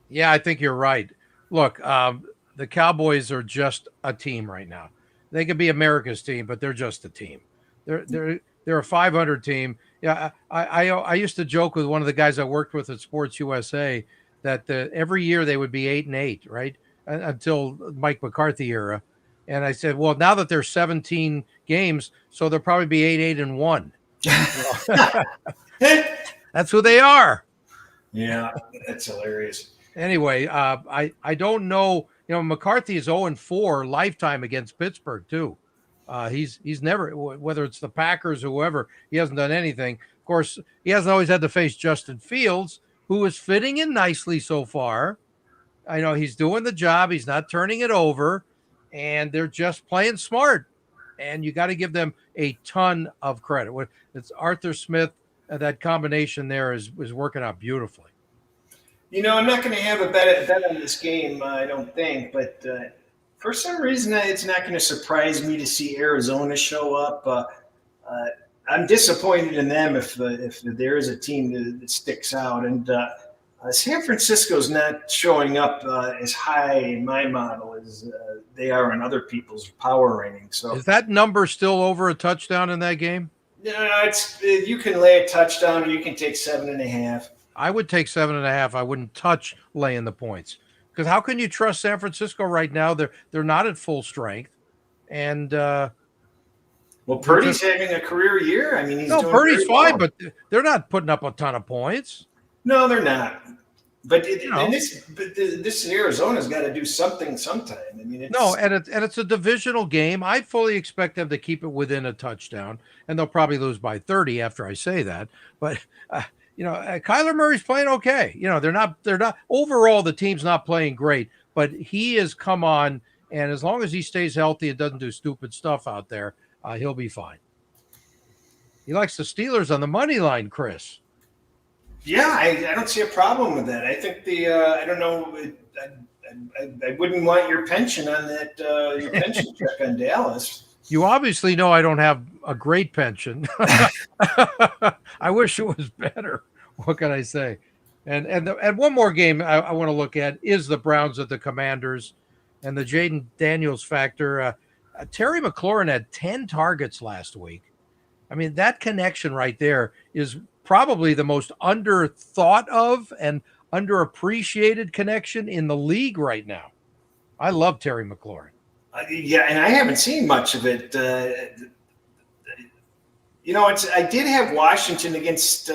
Yeah, I think you're right. Look, the Cowboys are just a team right now. They could be America's team, but they're just a team. They're a 500 team. Yeah, I used to joke with one of the guys I worked with at Sports USA that every year they would be 8-8, right, until Mike McCarthy era. And I said, well, now that there's 17 games, so they'll probably be 8-8-1. That's who they are. Yeah, that's hilarious. Anyway, I don't know. McCarthy is 0-4 lifetime against Pittsburgh too. He's never, whether it's the Packers or whoever, he hasn't done anything. Of course, he hasn't always had to face Justin Fields, who is fitting in nicely so far. I know he's doing the job. He's not turning it over, and they're just playing smart. And you got to give them a ton of credit. It's Arthur Smith. That combination there is working out beautifully. I'm not going to have a bet on this game, I don't think. But for some reason, it's not going to surprise me to see Arizona show up. I'm disappointed in them if there is a team that sticks out. And San Francisco's not showing up as high in my model as they are in other people's power rankings. So is that number still over a touchdown in that game? No, you can lay a touchdown or you can take 7.5. I would take 7.5. I wouldn't touch laying the points because how can you trust San Francisco right now? They're not at full strength, and Purdy's having a career year. I mean, he's doing Purdy's fine, well. but they're not putting up a ton of points. No, they're not. But this Arizona's got to do something sometime. I mean, it's a divisional game. I fully expect them to keep it within a touchdown, and they'll probably lose by 30 after I say that. But Kyler Murray's playing okay. They're not overall. The team's not playing great, but he has come on, and as long as he stays healthy and doesn't do stupid stuff out there, he'll be fine. He likes the Steelers on the money line, Cris. Yeah, I don't see a problem with that. I think I don't know. I wouldn't want your pension on that. Your pension check on Dallas. You obviously know I don't have a great pension. I wish it was better. What can I say? And one more game I want to look at is the Browns at the Commanders, and the Jaden Daniels factor. Terry McLaurin had 10 targets last week. I mean, that connection right there is probably the most underthought of and underappreciated connection in the league right now. I love Terry McLaurin. Yeah, and I haven't seen much of it. I did have Washington against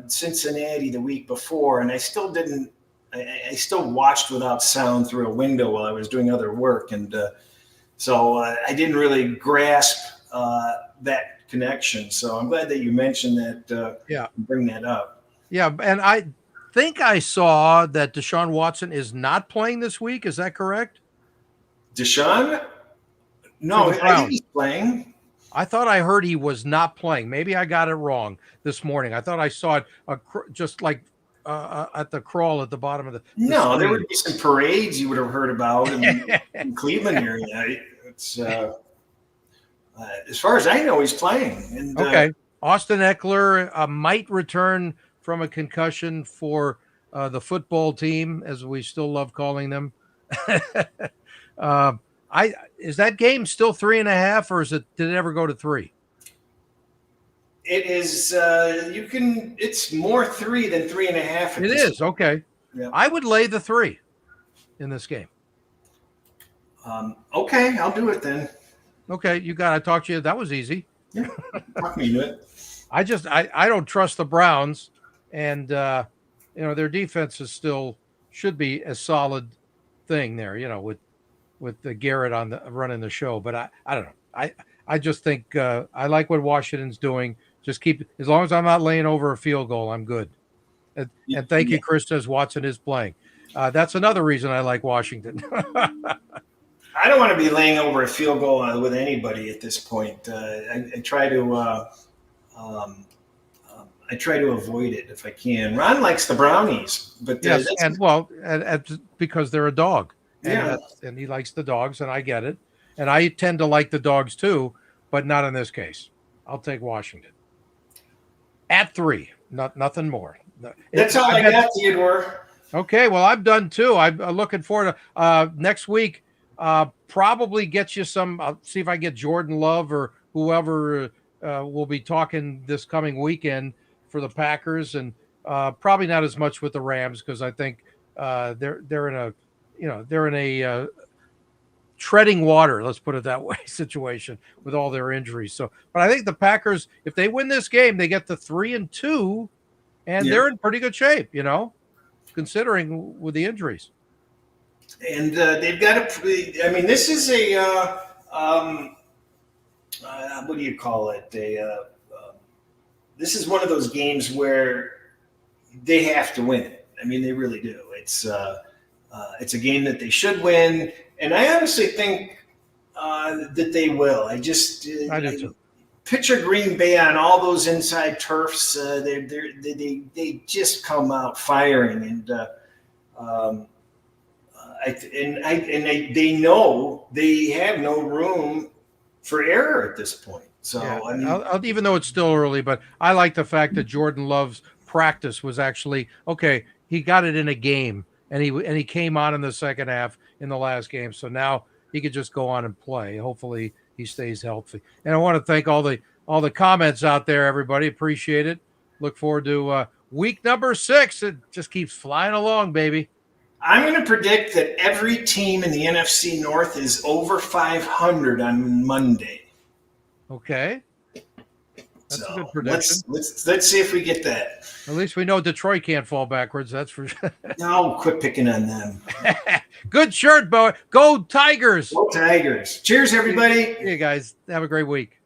Cincinnati the week before, and I still didn't. I still watched without sound through a window while I was doing other work, and So I didn't really grasp that connection. So I'm glad that you mentioned that. Bring that up. Yeah, and I think I saw that Deshaun Watson is not playing this week. Is that correct? Deshaun? No, I think he's playing. I thought I heard he was not playing. Maybe I got it wrong this morning. I thought I saw it just like at the crawl at the bottom of the No, screen. there would be some parades you would have heard about in Cleveland area. It's as far as I know, he's playing. And, okay. Austin Eckler might return from a concussion for the football team, as we still love calling them. Is that game still 3.5, or did it ever go to 3? It is. It's more 3 than 3.5. It is point. Okay. Yeah. I would lay the 3 in this game. Okay, I'll do it then. Okay, you got. I talked to you. That was easy. Yeah, talk me into it. I don't trust the Browns, and their defense should be a solid thing there. With the Garrett running the show, but I don't know. I just think I like what Washington's doing. Just keep, as long as I'm not laying over a field goal, I'm good. And thank you, Cris, as Watson is playing. That's another reason I like Washington. I don't want to be laying over a field goal with anybody at this point. I try to avoid it if I can. Ron likes the Brownies, but yes, because they're a dog. And he likes the dogs, and I get it. And I tend to like the dogs too, but not in this case. I'll take Washington. At 3, nothing more. That's all I got, Theodore. Okay, well, I'm done too. I'm looking forward to next week. Probably get you some. I'll see if I get Jordan Love or whoever will be talking this coming weekend for the Packers, and probably not as much with the Rams because I think they're in a treading water, let's put it that way, situation with all their injuries. So, but I think the Packers, if they win this game, they get to 3-2, and they're in pretty good shape, considering with the injuries. And they've got to. I mean, this is a what do you call it? This is one of those games where they have to win it. I mean, they really do. It's a game that they should win, and I honestly think that they will. I do too. Picture Green Bay on all those inside turfs. They just come out firing, and they know they have no room for error at this point. So even though it's still early, but I like the fact that Jordan Love's practice was actually okay. He got it in a game. And he came on in the second half in the last game, so now he could just go on and play. Hopefully, he stays healthy. And I want to thank all the comments out there, everybody. Appreciate it. Look forward to week number 6. It just keeps flying along, baby. I'm going to predict that every team in the NFC North is over 500 on Monday. Okay. That's a good prediction. Let's see if we get that. At least we know Detroit can't fall backwards. That's for sure. No, quit picking on them. Good shirt, boy. Go Tigers. Go Tigers. Cheers, everybody. Hey, guys. Have a great week.